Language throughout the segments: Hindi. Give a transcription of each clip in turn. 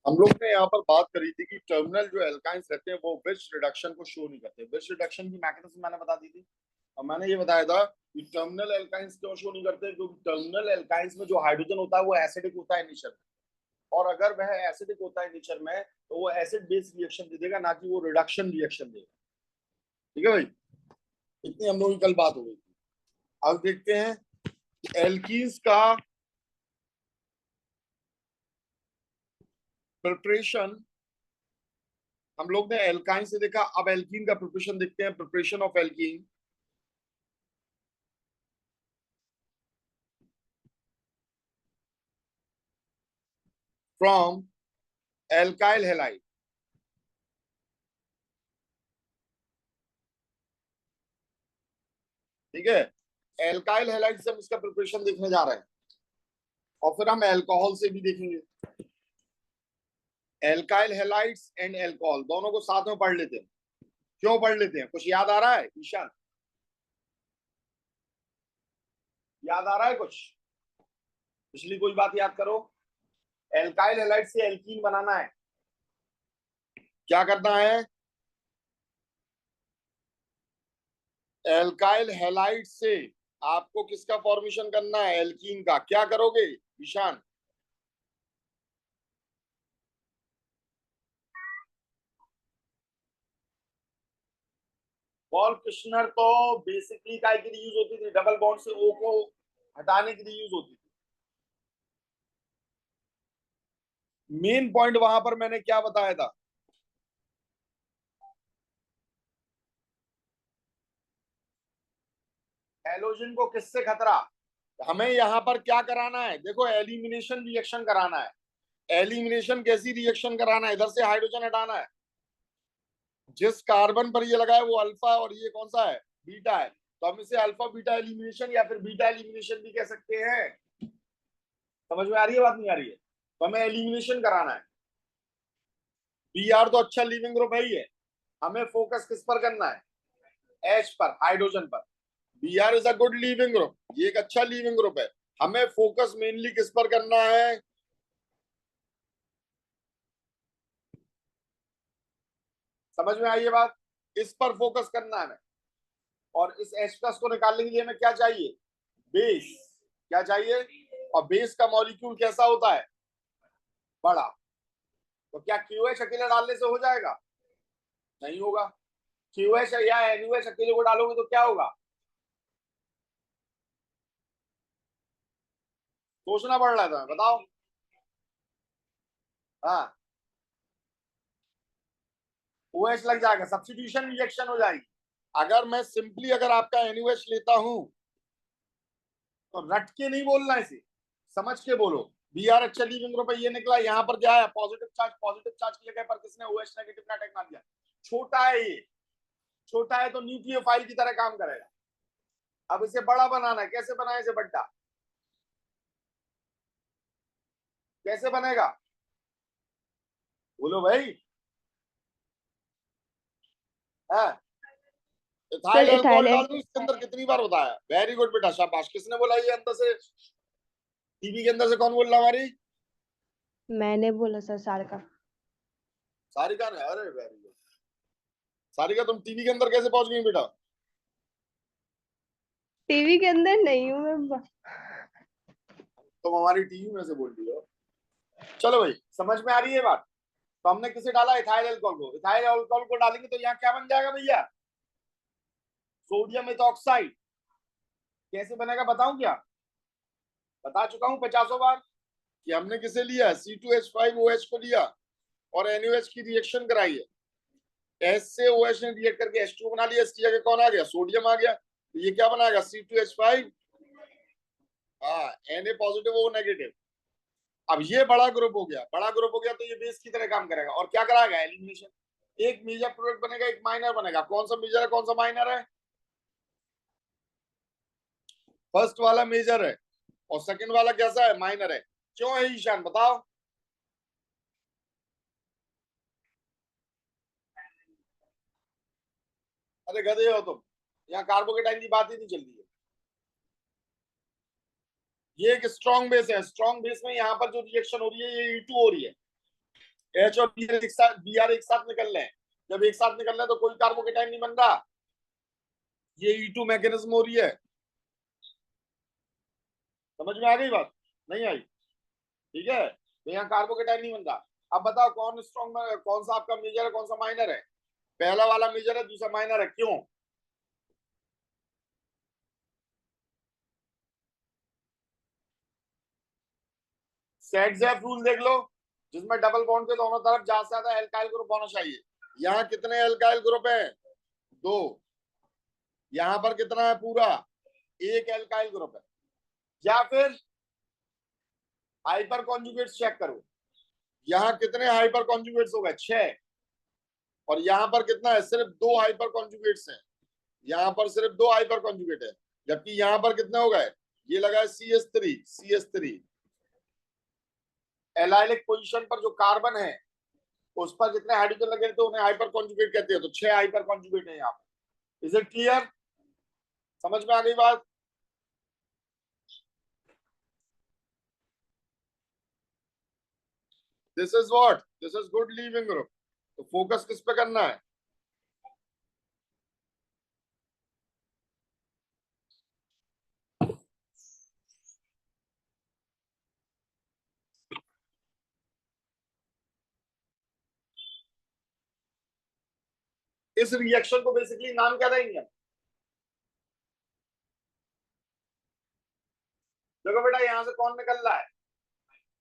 हम लोग ने यहाँ पर बात करी थी कि टर्मिनल जो एल्काइंस रहते हैं वो विच रिडक्शन को शो नहीं करते। विच रिडक्शन की मैकेनिज्म मैंने बता दी थी और मैंने ये बताया था कि टर्मिनल एल्काइंस क्यों शो नहीं करते, क्योंकि टर्मिनल एल्काइंस में जो हाइड्रोजन होता है वो एसिडिक होता है नेचर में, और अगर वह एसिडिक होता है नेचर में तो वो एसिड बेस रिएक्शन दे देगा, ना कि वो रिडक्शन रिएक्शन देगा। ठीक है भाई, इतनी हम लोगों की कल बात हो गई थी। अब देखते हैं एल्कीन्स का प्रिपरेशन। हम लोग ने एल्काइन से देखा, अब एल्कीन का प्रिपरेशन देखते हैं। Preparation of alkene from alkyl halide. ठीक है, एल्काइल हैलाइड से हम इसका प्रिपरेशन देखने जा रहे हैं और फिर हम अल्कोहल से भी देखेंगे। एल्काइल हैलाइड्स एंड अल्कोहल दोनों को साथ में पढ़ लेते हैं। क्यों पढ़ लेते हैं, कुछ याद आ रहा है ईशान? याद आ रहा है कुछ? पिछली कोई बात याद करो। एल्काइल हैलाइड से एल्कीन बनाना है, क्या करना है? एल्काइल हैलाइड से आपको किसका फॉर्मेशन करना है? एल्कीन का। क्या करोगे ईशान? वॉल्फ किश्नर तो बेसिकली काय के लिए यूज होती थी? डबल बॉन्ड से ओ को हटाने के लिए यूज होती थी। मेन पॉइंट वहां पर मैंने क्या बताया था? हैलोजन को किससे खतरा? हमें यहां पर क्या कराना है? देखो, एलिमिनेशन रिएक्शन कराना है। एलिमिनेशन कैसी रिएक्शन कराना है? इधर से हाइड्रोजन हटाना है। जिस कार्बन पर ये लगा है वो अल्फा और ये कौन सा है? बीटा है। तो हम इसे अल्फा बीटा एलिमिनेशन या फिर बीटा एलिमिनेशन भी कह सकते हैं। समझ में आ रही है बात, नहीं आ रही है? तो हमें एलिमिनेशन कराना है। बी आर तो अच्छा लीविंग ग्रुप है ही है। हमें फोकस किस पर करना है? एच पर, हाइड्रोजन पर। B R is a good leaving group, ये एक अच्छा लीविंग ग्रुप है। हमें फोकस मेनली किस पर करना है? समझ में आई ये बात? इस पर फोकस करना है हमें। और इस H प्लस को निकालने के लिए हमें क्या चाहिए? बेस। क्या चाहिए? और बेस का मॉलिक्यूल कैसा होता है? बड़ा। तो क्या QH अकेले डालने से हो जाएगा? नहीं होगा। QH या NUH अकेले को डालोगे तो क्या होगा? सोचना पड़ रहा था, बताओ। हाँ, OH लग जाएगा, सब्स्टिट्यूशन रिएक्शन हो जाएगी। अगर मैं सिंपली अगर आपका NUH लेता हूं तो रट के नहीं बोलना इसे, समझ के बोलो। बी आर अच्छा लीविंग ग्रुप है, ये निकला। यहाँ पर क्या है? Positive charge. पॉजिटिव चार्ज की जगह पर किसने OH नेगेटिव का अटैक मार दिया? छोटा है ये, छोटा है तो न्यूक्लियोफाइल की तरह काम करेगा। अब इसे बड़ा बनाना है, कैसे बनाए इसे बड्डा? कैसे बनेगा? बोलो भाई। है, सर इथाइल इथाइल अल्कोहल डाल दो इसके अंदर। कितनी बार बताया? वेरी गुड बेटा, शाबाश। किसने बोला ये अंदर से? टीवी के अंदर से कौन बोल रहा हमारी? मैंने बोला सर सारिका। सारिका ने? अरे वेरी गुड। सारिका, तुम टीवी के अंदर कैसे पहुंच गई बेटा? टीवी के अंदर नहीं हूँ मैं। तुम हमारी टीवी में से बोल रही हो। चलो भाई, समझ में आ रही है बात? तो हमने किसे डाला? इथाइल अल्कोहल को। इथाइल अल्कोहल को डालेंगे तो यहाँ क्या बन जाएगा भैया? Sodium ethoxide. कैसे बनेगा बताऊं क्या? बता चुका हूं पचासों बार कि हमने किसे लिया? C2H5OH को लिया और NaOH की रिएक्शन कराई है। एच से OH ने रिएक्ट करके H2 बना लिया। इसकी जगह कौन आ गया? सोडियम आ गया। तो ये क्या बनाएगा? C2H5। हाँ, Na पॉजिटिव, O नेगेटिव। अब ये बड़ा ग्रुप हो गया। बड़ा ग्रुप हो गया तो ये बेस की तरह काम करेगा और क्या कराएगा? एलिमिनेशन। एक मेजर प्रोडक्ट बनेगा, एक माइनर बनेगा। कौन सा मेजर है, कौन सा माइनर है? फर्स्ट वाला मेजर है और सेकंड वाला कैसा है? माइनर है। क्यों है ईशान, बताओ। अरे गधे हो तुम, यहाँ कार्बोकेटाइन की बात ही नहीं चल रही है। ये एक स्ट्रॉन्ग बेस है। स्ट्रॉन्ग बेस में यहाँ पर जो रिएक्शन हो रही है ये E2 हो रही है। एच और बी आर एक साथ निकल रहे हैं। जब एक साथ निकल रहे हैं तो कोई कार्बोकेटाइन नहीं बन रहा, ये E2 मैकेनिज्म हो रही है। समझ में आ गई बात? नहीं आई? ठीक है, तो यहाँ कार्बोकेटाइन नहीं बन रहा। अब बताओ कौन स्ट्रॉन्ग, कौन सा आपका मेजर है, कौन सा माइनर है? पहला वाला मेजर है, दूसरा माइनर है। क्यों? सेट-ज़ेफ रूल देख लो, जिसमें डबल बॉन्ड के दोनों तरफ ज्यादा से ज्यादा एल्काइल ग्रुप होना चाहिए। यहाँ कितने एल्काइल ग्रुप है? 2। यहाँ पर कितना है? पूरा 1 एल्काइल ग्रुप है। या फिर हाइपर कॉन्जुगेट्स चेक करो, यहाँ कितने हाइपर कॉन्जुगेट्स हो गए? 6। और यहाँ पर कितना है? सिर्फ 2 हाइपर कॉन्जुगेट्स हैं। यहाँ पर सिर्फ 2 हाइपर कॉन्जुगेट है, जबकि यहाँ पर कितने हो गए? ये लगा है CH3। एलाइलिक पोजीशन पर जो कार्बन है उस पर जितने हाइड्रोजन लगे तो उन्हें हाइपर कॉन्जुगेट कहते हैं। तो 6 हाइपर कॉन्जुगेट है यहाँ पर। Is it clear? समझ में आ गई बात? This is what? This is good leaving group. तो फोकस किस पे करना है? इस रिएक्शन को बेसिकली नाम क्या देंगे हम? देखो बेटा, यहां से कौन निकल रहा है?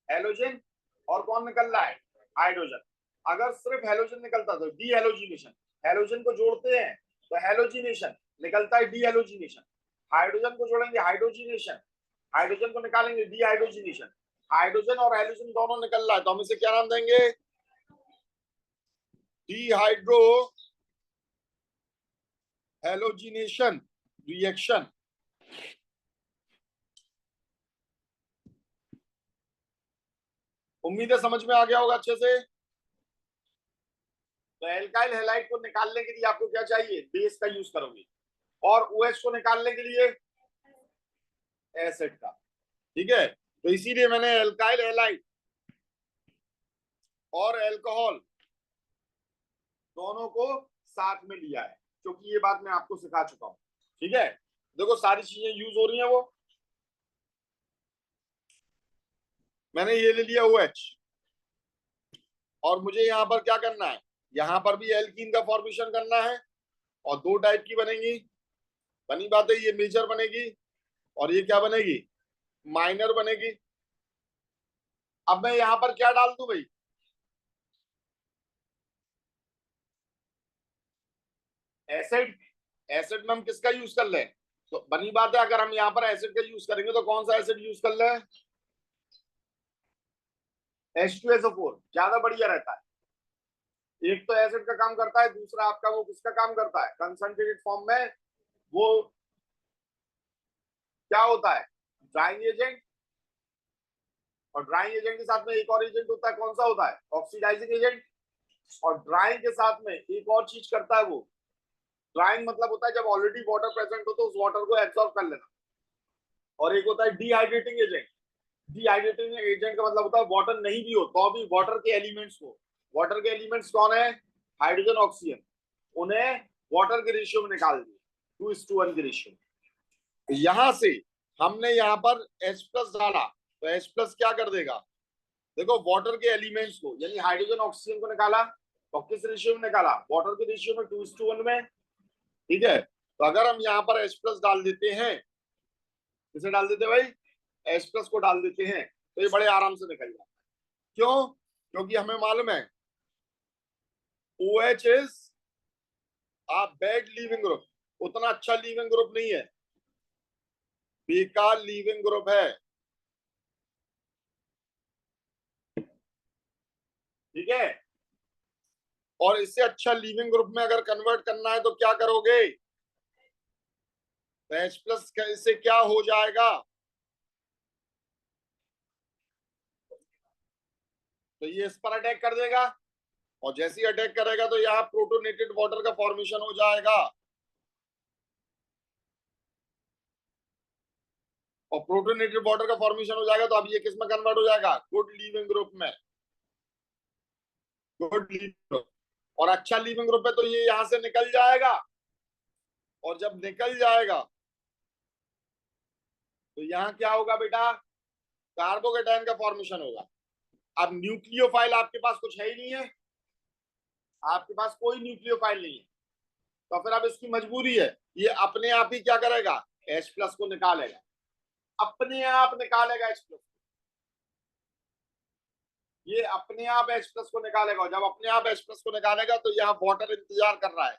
हेलोजन। और कौन निकल रहा है? हाइड्रोजन। अगर सिर्फ हेलोजन निकलता तो डी हेलोजिनेशन। हेलोजन को जोड़ते हैं तो हेलोजिनेशन, निकलता है डी हेलोजिनेशन। हाइड्रोजन को जोड़ेंगे हाइड्रोजिनेशन, हाइड्रोजन को निकालेंगे डी हाइड्रोजिनेशन। हाइड्रोजन और हेलोजन दोनों निकल रहा है तो हम इसे क्या नाम देंगे? D hydro halogenation reaction. उम्मीद है समझ में आ गया होगा अच्छे से। तो एल्काइल हैलाइड को निकालने के लिए आपको क्या चाहिए? बेस का यूज करोगे। और OH को निकालने के लिए एसिड का। ठीक है, तो इसीलिए मैंने एल्काइल हैलाइड और अल्कोहल दोनों को साथ में लिया है, क्योंकि ये बात मैं आपको सिखा चुका हूं। ठीक है, देखो सारी चीजें यूज हो रही हैं। वो मैंने ये ले लिया OH, और मुझे यहाँ पर क्या करना है? यहाँ पर भी एल्कीन का फॉर्मेशन करना है, और 2 टाइप की बनेगी। बनी बात है, ये मेजर बनेगी और ये क्या बनेगी? माइनर बनेगी। अब मैं यहाँ पर क्या डाल दूं भाई? एसिड। एसिड में हम किसका यूज कर ले? तो बनी बात है, अगर हम यहाँ पर एसिड का यूज करेंगे तो कौन सा एसिड यूज कर ले? H2SO4 ज्यादा बढ़िया रहता है। एक तो एसिड का काम करता है, दूसरा आपका वो किसका काम करता है? कंसंट्रेटेड फॉर्म में वो क्या होता है? Drying agent. और ड्राइंग एजेंट के साथ में एक और एजेंट होता है, कौन सा होता है? Oxidising agent. और ड्राइंग के साथ में एक और चीज करता है वो। ड्राइंग मतलब होता है जब ऑलरेडी वाटर प्रेजेंट हो तो उस वाटर को एब्सॉर्ब कर लेना। और एक होता है डिहाइड्रेटिंग एजेंट। डिहाइड्रेटिंग एजेंट का मतलब होता है वाटर नहीं भी हो तो भी वाटर के एलिमेंट्स को, वाटर के एलिमेंट्स कौन है? हाइड्रोजन ऑक्सीजन, उन्हें वाटर के रेशियो में निकाल दिए, 2:1 के रेशियो। यहां से हमने यहाँ पर H+ डाला तो H+ क्या कर देगा? देखो वाटर के एलिमेंट्स को यानी हाइड्रोजन ऑक्सीजन को निकाला तो किस रेशियो में निकाला? वाटर के रेशियो में, 2:1 में। ठीक है, तो अगर हम यहाँ पर H+ डाल देते हैं, किसे डाल देते भाई? H+ को डाल देते हैं तो ये बड़े आराम से निकल जाता है। क्यों? क्योंकि हमें मालूम है OH is a bad leaving group, उतना अच्छा लीविंग ग्रुप नहीं है, बेकार लीविंग ग्रुप है। ठीक है, और इससे अच्छा लीविंग ग्रुप में अगर कन्वर्ट करना है तो क्या करोगे? तो H+ इससे क्या हो जाएगा? तो ये इस पर अटैक कर देगा, और जैसे ही अटैक करेगा तो यहाँ प्रोटोनेटेड वाटर का फॉर्मेशन हो जाएगा। और प्रोटोनेटेड वाटर का फॉर्मेशन हो जाएगा तो अब ये किस में कन्वर्ट हो जाएगा? गुड लीविंग ग्रुप में। गुड लीविंग ग्रुप, और अच्छा लीविंग ग्रुप है तो ये यहां से निकल जाएगा, और जब निकल जाएगा तो यहाँ क्या होगा बेटा, कार्बोकेटाइन का फॉर्मेशन होगा। अब न्यूक्लियोफाइल आपके पास कुछ है ही नहीं है, आपके पास कोई न्यूक्लियोफाइल नहीं है, तो फिर अब इसकी मजबूरी है, ये अपने आप ही क्या करेगा, H+ को निकालेगा, अपने आप निकालेगा H+, ये अपने आप H+ को निकालेगा, और जब अपने आप H+ को निकालेगा तो यहाँ वाटर इंतजार कर रहा है,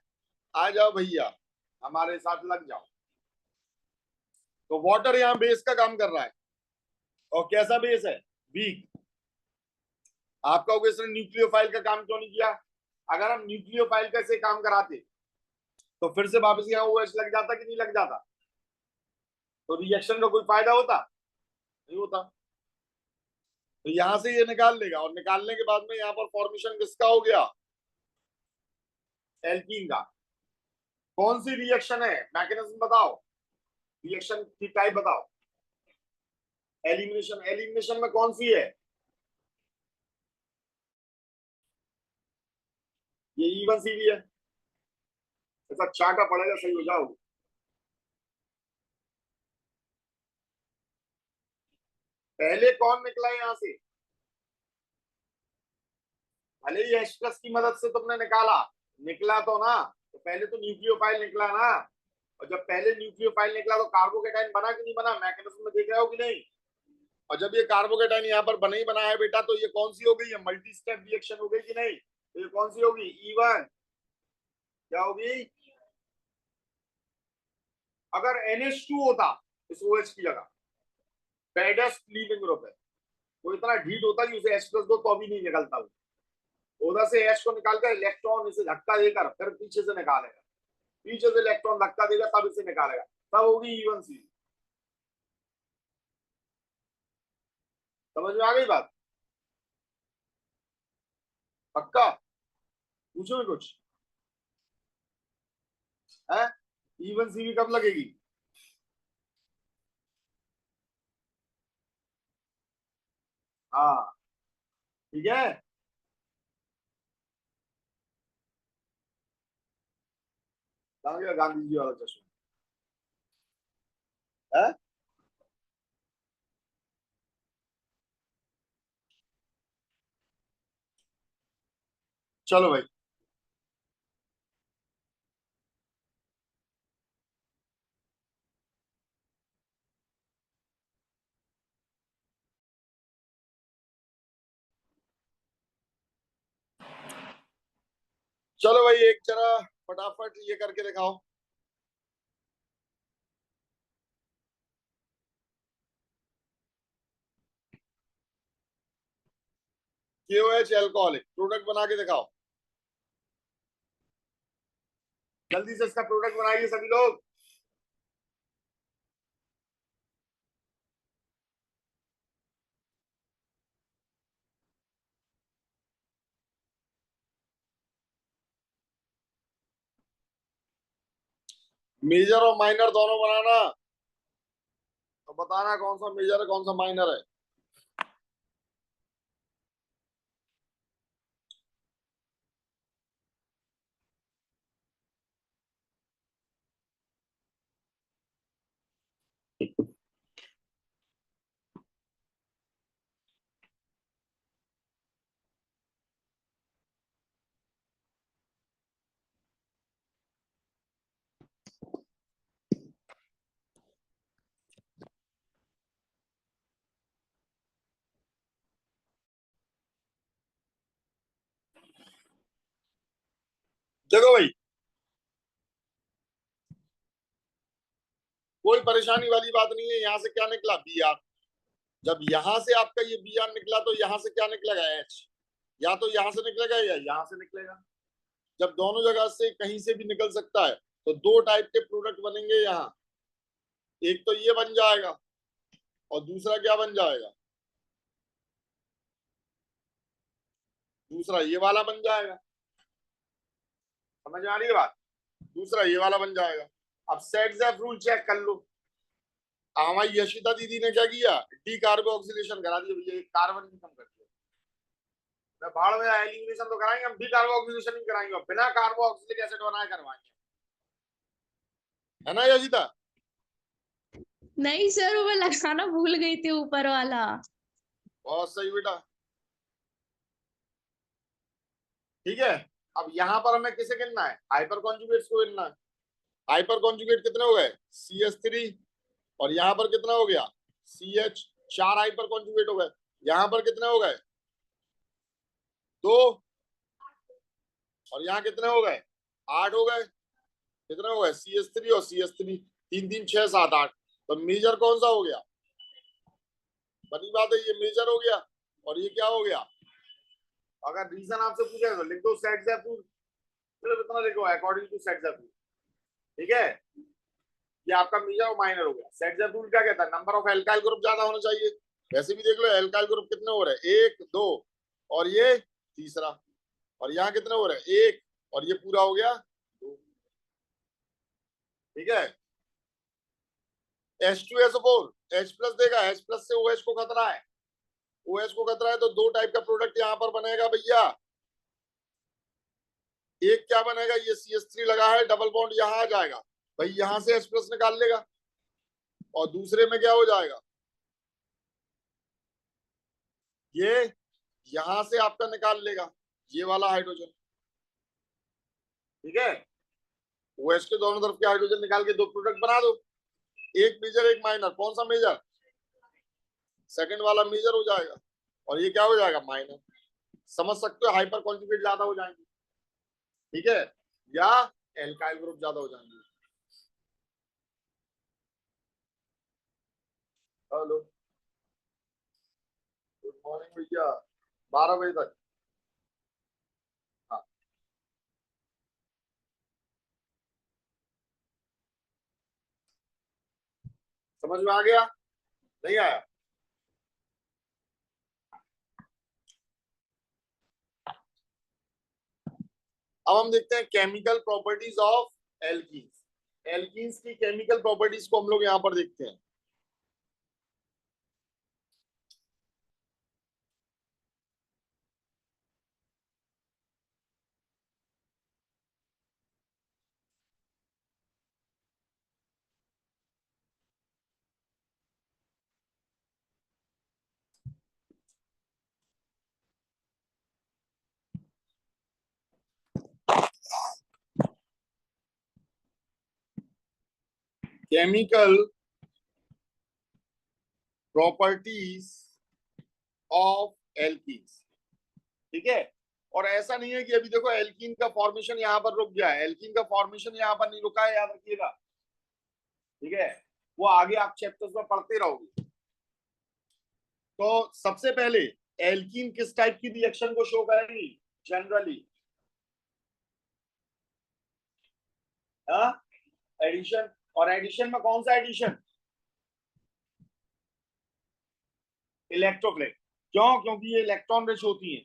आ जाओ भैया हमारे साथ लग जाओ। तो वाटर यहाँ बेस का काम कर रहा है, और कैसा बेस है, वीक। आपका इसने न्यूक्लियोफाइल का काम क्यों नहीं किया, अगर हम न्यूक्लियोफाइल का से काम कराते तो फिर से वापस यहाँ OH लग जाता कि नहीं लग जाता, तो रिएक्शन का कोई फायदा होता, नहीं होता। तो यहां से ये निकाल लेगा, और निकालने के बाद में यहाँ पर फॉर्मेशन किसका हो गया, एल्कीन का। कौन सी रिएक्शन है, मैकेनिज्म बताओ, रिएक्शन की टाइप बताओ, एलिमिनेशन, एलिमिनेशन में कौन सी है, ये E1CV है, ऐसा चाटा पड़ेगा सही हो जाओ। पहले कौन निकला यहां से, भले ही H+ की मदद से तुमने निकाला, निकला तो ना, तो पहले तो न्यूक्लियोफाइल निकला ना, और जब पहले न्यूक्लियोफाइल निकला तो कार्बोकेटाइन बना कि नहीं बना, मैकेनिज्म में देख रहे हो कि नहीं। और जब ये कार्बोकेटाइन यहाँ पर बना ही बना है बेटा, तो ये कौन सी हो गई है, मल्टी स्टेप रिएक्शन हो गई कि नहीं, तो ये कौन सी होगी, E1, क्या होगी। अगर NH2 होता इस OH की जगह, बैडेस्ट लीविंग ग्रुप है, वो इतना ढीठ होता कि उसे H+ दो तो भी नहीं निकलता, वो उधर से H को निकाल कर इलेक्ट्रॉन इसे धक्का देकर फिर पीछे से निकालेगा, पीछे से इलेक्ट्रॉन धक्का देगा तब इसे निकालेगा, तब होगी E1CV। समझ में आ गई बात, पक्का, पूछो भी कुछ है, E1CV कब लगेगी, हाँ ठीक है। कहाँ गया गांधी जी वाला चश्मा है। चलो भाई, चलो भाई एक जरा फटाफट ये करके दिखाओ, KOH अल्कोहलिक प्रोडक्ट बना के दिखाओ, जल्दी से इसका प्रोडक्ट बनाइए सभी लोग। मेजर और माइनर दोनों बनाना, तो बताना कौन सा मेजर है कौन सा माइनर है। देखो भाई, कोई परेशानी वाली बात नहीं है, यहाँ से क्या निकला, Br। जब यहाँ से आपका ये Br निकला तो यहाँ से क्या निकलेगा, H, या तो यहाँ से निकलेगा या यहाँ से निकलेगा। जब दोनों जगह से कहीं से भी निकल सकता है तो दो टाइप के प्रोडक्ट बनेंगे यहाँ, एक तो ये बन जाएगा और दूसरा क्या बन जाएगा, दूसरा ये वाला बन जाएगा। समझ में आ रही है बात, दूसरा ये वाला बन जाएगा। अब सेट ज़ेफ रूल चेक कर लो, हमारी यशिता दीदी ने क्या किया, डी कार्बोक्सिलेशन करा दिया भैया, एक कार्बन खत्म कर दिया, मैं बाढ़ में एलिमिनेशन तो कराएंगे, हम भी कार्बोक्सिलेशन नहीं कराएंगे, बिना कार्बोक्सिलिक एसिड बनाए करवाएंगे, है ना योजिता? नहीं सर, वो लगाना भूल गई थी ऊपर वाला। बहुत सही बेटा। ठीक है, अब यहाँ पर हमें किसे गिनना है? हाइपर कॉन्जुगेट्स को गिनना है। हाइपर कॉन्जुगेट कितने हो गए? CH3, और यहाँ पर कितना हो गया? CH, 4 हाइपर कॉन्जुगेट हो गए। यहाँ पर कितने हो गए? 2, और यहाँ कितने हो गए? 8 हो गए। कितने हो गए? CH3 और CH3, 3 3 6 7 8। तो मेजर कौन सा हो गया? बड़ी बात है, ये मेजर हो गया, और ये क्या हो गया? अगर रीजन आपसे पूछे तो लिख दो सेट जयपुर, सिर्फ इतना लिखो अकॉर्डिंग टू सेट जयपुर। ठीक है, ये आपका मेजर और माइनर हो गया। सेट जयपुर क्या कहता है? नंबर ऑफ एल्काइल ग्रुप ज्यादा होना चाहिए। वैसे भी देख लो एल्काइल ग्रुप कितने हो रहे हैं, 1 2, और ये तीसरा, और यहाँ कितने हो रहे हैं? 1, और ये पूरा हो गया 2। ठीक है, H2SO4 H प्लस देगा, H प्लस से OH को खतरा है, OH को खतरा है, तो 2 टाइप का प्रोडक्ट यहाँ पर बनेगा भैया। एक क्या बनेगा? ये CH3 लगा है, डबल बॉन्ड यहाँ आ जाएगा भाई, यहाँ से H प्लस निकाल लेगा, और दूसरे में क्या हो जाएगा? ये यहां से आपका निकाल लेगा ये वाला हाइड्रोजन। ठीक है, OH के दोनों तरफ के हाइड्रोजन निकाल के 2 प्रोडक्ट बना दो, एक मेजर एक माइनर। कौन सा मेजर? सेकंड वाला मेजर हो जाएगा, और ये क्या हो जाएगा? माइनर। समझ सकते हो, हाइपर कॉन्जुगेट ज्यादा हो जाएंगे, ठीक है, या एल्काइल ग्रुप ज्यादा हो जाएंगे। हेलो, गुड मॉर्निंग भैया, 12 बजे तक। हाँ, समझ में आ गया? नहीं आया? अब हम देखते हैं chemical properties of alkenes. Alkenes की केमिकल प्रॉपर्टीज को हम लोग यहाँ पर देखते हैं। Chemical properties of alkenes. ठीक है, और ऐसा नहीं है कि अभी देखो एल्कीन का फॉर्मेशन यहाँ पर रुक गया है, एल्कीन का फॉर्मेशन यहाँ पर नहीं रुका है, याद रखिएगा। ठीक है, वो आगे आप चैप्टर्स में पढ़ते रहोगे। तो सबसे पहले एल्कीन किस टाइप की रिएक्शन को शो करेंगी जनरली? एडिशन, और एडिशन में कौन सा एडिशन? इलेक्ट्रोफिलिक। क्यों? क्योंकि ये इलेक्ट्रॉन रिच होती हैं।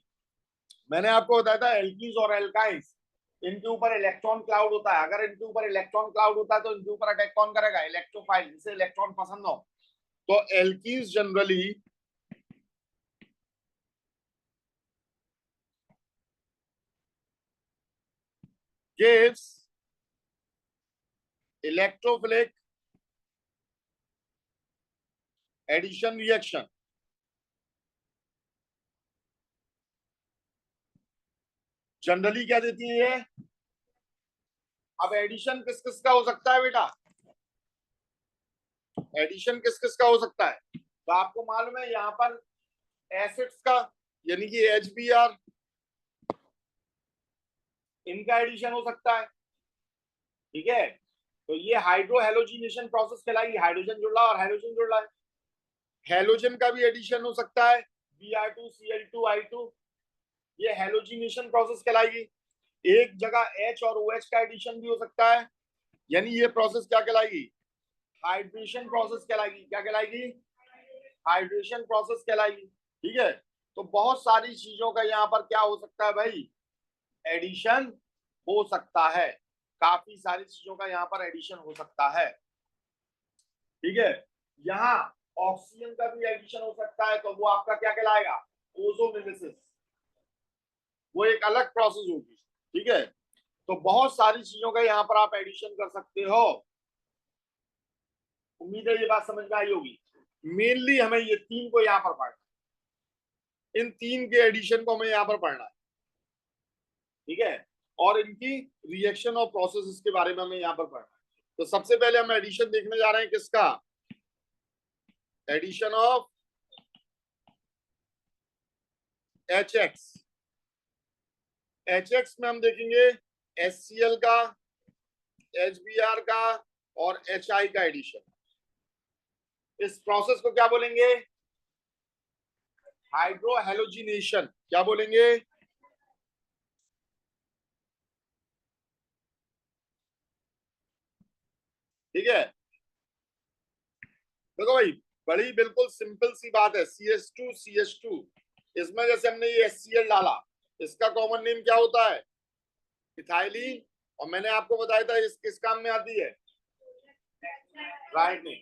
मैंने आपको बताया था एल्कीन्स और एल्काइंस, इनके ऊपर इलेक्ट्रॉन क्लाउड होता है। अगर इनके ऊपर इलेक्ट्रॉन क्लाउड होता है तो इनके ऊपर अटैक कौन करेगा? इलेक्ट्रोफाइल, जिसे इलेक्ट्रॉन पसंद हो। तो alkenes generally gives electrophilic addition reaction। Generally क्या देती है ये? अब एडिशन किस किस का हो सकता है बेटा? एडिशन किस किस का हो सकता है? तो आपको मालूम है यहाँ पर एसिड्स का, यानी कि HBr, इनका एडिशन हो सकता है। ठीक है, तो ये हाइड्रो हेलोजिनेशन प्रोसेस कहलाएगी। हाइड्रोजन जुड़ रहा है और हाइड्रोजन जुड़ रहा है। हेलोजन का भी एडिशन हो सकता है, Br2Cl2I2, ये हेलोजिनेशन प्रोसेस कहलाएगी। एक जगह H और OH का एडिशन भी हो सकता है, यानी ये प्रोसेस क्या कहलाएगी? हाइड्रेशन प्रोसेस कहलाएगी। क्या कहलाएगी? हाइड्रेशन प्रोसेस कहलाएगी। ठीक है, तो बहुत सारी चीजों का यहाँ पर क्या हो सकता है भाई? एडिशन हो सकता है। काफी सारी चीजों का यहाँ पर एडिशन हो सकता है। ठीक है, यहाँ ऑक्सीजन का भी एडिशन हो सकता है, तो वो आपका क्या कहलाएगा? ओजोमिमेसिस। वो एक अलग प्रोसेस होगी, ठीक है। तो बहुत सारी चीजों का यहाँ पर आप एडिशन कर सकते हो। उम्मीद है ये बात समझ में आई होगी। मेनली हमें ये तीन को यहाँ पर पढ़ना है, इन तीन के एडिशन को हमें यहाँ पर पढ़ना है, ठीक है। और इनकी रिएक्शन और प्रोसेस के बारे में हमें यहाँ पर पढ़ना है। तो सबसे पहले हम एडिशन देखने जा रहे हैं, किसका? Addition of HX। HX में हम देखेंगे HCl का, HBr का और HI का एडिशन। इस प्रोसेस को क्या बोलेंगे? हाइड्रोहेलोजिनेशन। क्या बोलेंगे? ठीक है। देखो भाई, बड़ी बिल्कुल सिंपल सी बात है। CH2 CH2, इसमें जैसे हमने ये HCl डाला, इसका कॉमन नेम क्या होता है? इथाइलिन। और मैंने आपको बताया था इस किस काम में आती है? ब्राइटनिंग,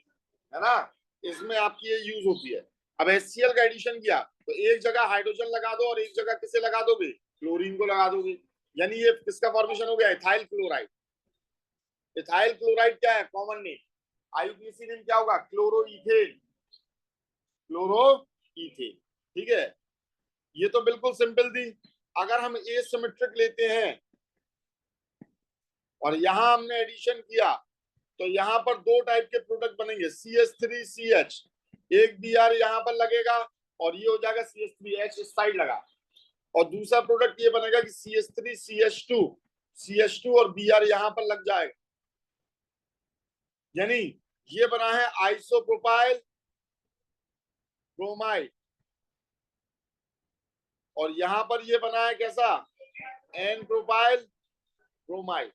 है ना। इसमें आपकी ये यूज होती है। अब HCl का एडिशन किया तो एक जगह हाइड्रोजन लगा दो और एक जगह किसे लगा दोगे? क्लोरीन को लगा दोगे। यानी ये किसका फॉर्मेशन हो गया? Ethyl chloride. इथाइल क्लोराइड क्या है? Common name. IUPAC नेम क्या होगा? क्लोरोइथेन। क्लोरोइथेन, ठीक है। ये तो बिल्कुल सिंपल थी। अगर हम एसिमेट्रिक लेते हैं और यहां हमने एडिशन किया तो यहां पर दो टाइप के प्रोडक्ट बनेंगे, CH3CH। एक Br यहां पर लगेगा और ये हो जाएगा CH3H, इस साइड लगा। और दूसरा प्रोडक्ट ये बनेगा कि CH3CH2 और Br यहां पर लग जाएगा। यानी ये बना है आइसोप्रोपाइल ब्रोमाइड। और यहां पर ये बना है कैसा? N propyl bromide.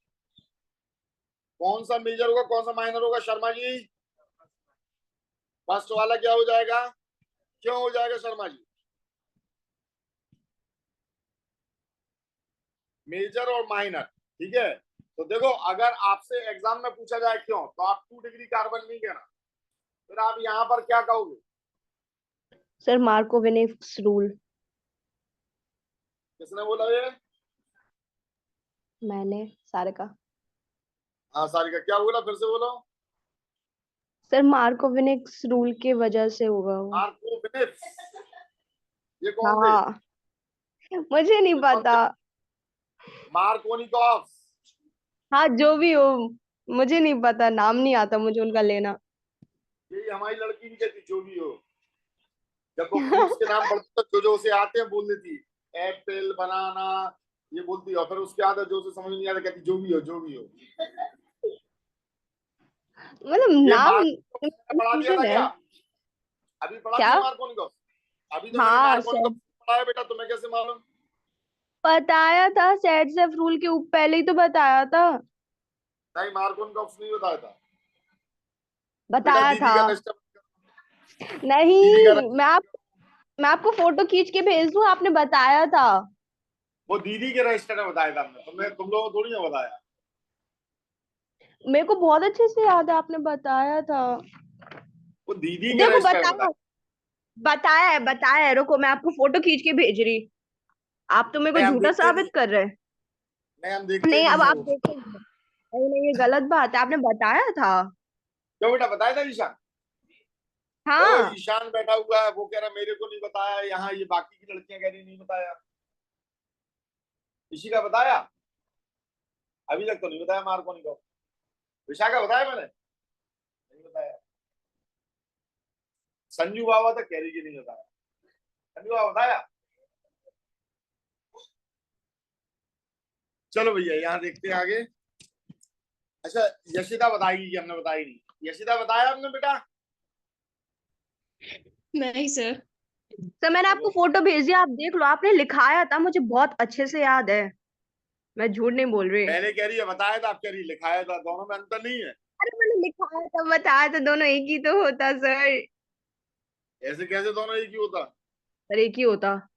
कौन सा मेजर होगा, कौन सा माइनर होगा शर्मा जी? फर्स्ट वाला क्या हो जाएगा? क्यों हो जाएगा शर्मा जी? मेजर और माइनर, ठीक है। तो देखो, अगर आपसे एग्जाम में पूछा जाए क्यों, तो आप 2 डिग्री कार्बन नहीं कहना, फिर आप यहाँ पर क्या कहोगे? Sir Markovnikov's rule. किसने बोला ये? मैंने, सारिका। हाँ सारिका, क्या बोला? फिर से बोलो। सर मार्कोवेनिक्स रूल की वजह से होगा वो। मार्कोवेनिक्स, ये कौन थे? हाँ, मुझे नहीं ये कौन पता। थे? मार्कोनिकॉव्स। हाँ, जो भी हो, मुझे नहीं पता, नाम नहीं आता मुझे उनका लेना। यही हमारी लड़की भी कहती, जो भी हो। जब वो फ्रूट्स के नाम पढ़ती तो जो उसे आते हैं बोल देती, एप्पल, बनाना, ये बोलती। और फिर उसके बाद जो उसे समझ नहीं आता कहती, जो भी हो, जो भी हो। मतलब ये नाम मार्कोनिकॉव्स पढ़ा दिया था कंफ्यूजन है। क्या? अभी पढ़ा क्या? दिया मार्कोनिकॉव्स? अभी तो मैंने हाँ सर, मार्कोनिकॉव्स पढ़ाया बेटा, तुम्हें कैसे मालूम? बताया था सेट सेफ रूल के पहले ही तो बताया था। नहीं, मार्कोनिकॉव्स नहीं बताया था बेटा। बताया दीदी था। का रजिस्टर, दीदी का नहीं, रजिस्टर, मैं आपको फोटो खींच के भेज दूं, आपने बताया था। वो दीदी के रजिस्टर में बताया था हमने, तुम लोगों को थोड़ी ना बताया। मेरे को बहुत अच्छे से याद है, आपने बताया था। वो दीदी के देखो रजिस्टर में बताया, बताया। बताया है। रुको, मैं आपको फोटो खींच के भेज रही। आप तो मेरे नहीं, को हम झूठा देखते नहीं। साबित कर रहे हैं। नहीं, हम देखते नहीं, नहीं अब है आप वो। देखेंगे। नहीं नहीं, ये गलत बात है, आपने बताया था। क्यों बेटा, बताया था ईशान? देखो, हाँ। ईशान बैठा हुआ है, वो कह रहा मेरे को नहीं बताया। यहाँ ये बाकी की लड़कियां कह रही नहीं बताया। इसी का बताया? अभी तक तो नहीं बताया मार्कोनी को। विशाखा बताया मैंने? नहीं बताया। संजू बाबा तक कह रही कि नहीं बताया। संजू बाबा बताया? चलो भैया, यहाँ देखते हैं आगे। अच्छा, यशिता बताएगी कि हमने बताई नहीं? यशिता बताया हमने बेटा? नहीं सर। सर मैंने आपको फोटो भेज दिया, आप देख लो, आपने लिखाया था, मुझे बहुत अच्छे से याद है। मैं झूठ नहीं बोल रही। पहले कह रही है बताया था, आप कह रही लिखाया था। दोनों में अंतर नहीं है? अरे मैंने लिखाया था, बताया था, दोनों एक ही तो होता सर। ऐसे कैसे दोनों एक ही होता? सर एक ही होता।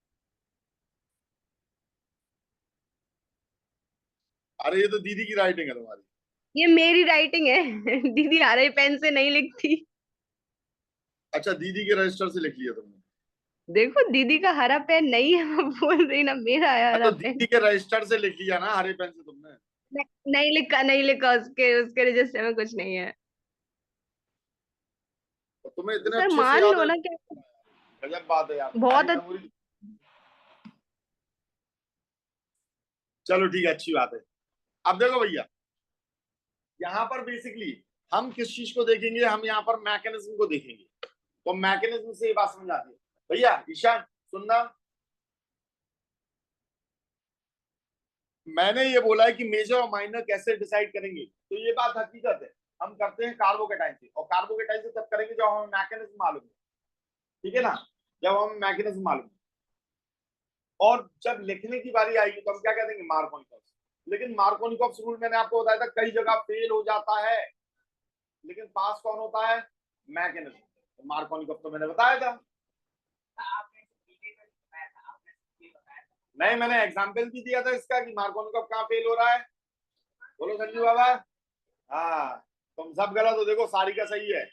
अरे ये तो दीदी की राइटिंग है तुम्हारी। ये मेरी राइटिंग है। दीदी हरे पेन से नहीं लिखती। अच्छा, दीदी के रजिस्टर से लिख लिया तुमने? देखो दीदी का हरा पेन नहीं है, मैं बोल रही ना मेरा है हरा तो पेन। दीदी के रजिस्टर से लिख लिया ना हरे पेन से तुमने। नहीं लिखा, नहीं लिखा, उसके उसके रजिस्टर में कुछ नहीं है। तो तुम्हें इतने सर अच्छे से मान याद लो है, ना क्या। गजब बात है यार, तुम्हारी बहुत मेमोरी। चलो ठीक है, अच्छी बात है। अब देखो भैया, यहाँ पर बेसिकली हम किस चीज को देखेंगे, हम यहाँ पर मैकेनिज्म को देखेंगे। तो मैकेनिज्म से ये बात समझ आती है। भैया ईशान सुनना, मैंने ये बोला है कि मेजर और माइनर कैसे डिसाइड करेंगे, तो ये बात हकीकत है, हम करते हैं कार्बोकेटाइन से। और कार्बोकेटाइन से तब करेंगे जब हमें मैकेनिज्म मालूम है, ठीक है ना, जब हमें मैकेनिज्म मालूम है। और जब लिखने की बारी आएगी तो हम क्या कह देंगे, मार्कोनिकॉफ्स। लेकिन मार्कोनिकॉफ्स रूल मैंने आपको बताया था कई जगह फेल हो जाता है, लेकिन पास कौन होता है, मैकेनिज्म। तो मार्कोनिकॉफ तो मैंने बताया था। नहीं, मैंने एग्जाम्पल भी दिया था इसका कि मार्कोनिकॉफ कहाँ फेल हो रहा है। बोलो संजू बाबा। हाँ, तुम सब गलत हो, देखो सारिका सही है,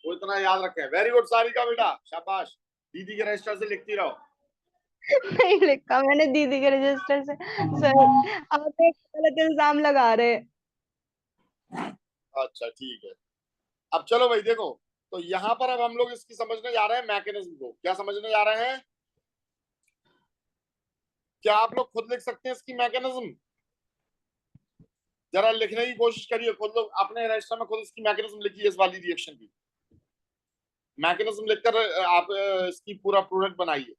वो इतना याद रखे। वेरी गुड सारिका बेटा, शाबाश। दीदी के रजिस्टर से लिखती रहो। नहीं लिखा मैंने दीदी के रजिस्टर से। सर आप एक गलत इल्जाम लगा रहे हैं। अच्छा ठीक है। अब चलो भाई देखो, तो यहाँ पर अब हम लोग इसकी समझने जा रहे हैं मैकेनिज्म को। क्या समझने जा रहे हैं, क्या आप लोग खुद लिख सकते हैं इसकी मैकेनिज्म? जरा लिखने की कोशिश करिए खुद लोग, अपने रजिस्टर में खुद इसकी मैकेनिज्म लिखिए, इस वाली रिएक्शन की मैकेनिज्म लिखकर आप इसकी पूरा प्रोडक्ट बनाइए।